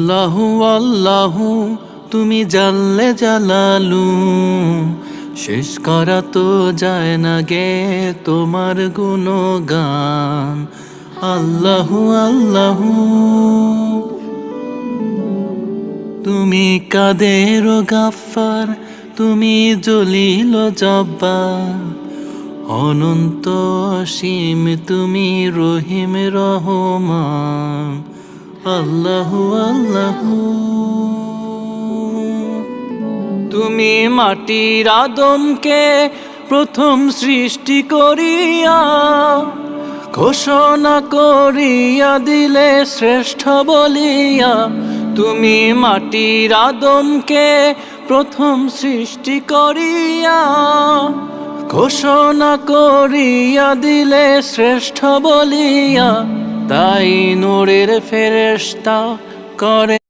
আল্লাহু আল্লাহু তুমি জাল্লে জালালু, শেষ করা তো যায় না গে তোমার গুণগান। আল্লাহু আল্লাহু তুমি কাদের গাফফার, তুমি জলিল জব্বার, অনন্ত অসীম তুমি রহিম রহমান। আল্লাহু আল্লাহু তুমি মাটির আদমকে প্রথম সৃষ্টি করিয়া ঘোষণা করিয়া দিলে শ্রেষ্ঠ বলিয়া। তুমি মাটির আদমকে প্রথম সৃষ্টি করিয়া ঘোষণা করিয়া দিলে শ্রেষ্ঠ বলিয়া। তাই নূরের ফেরেশতা করে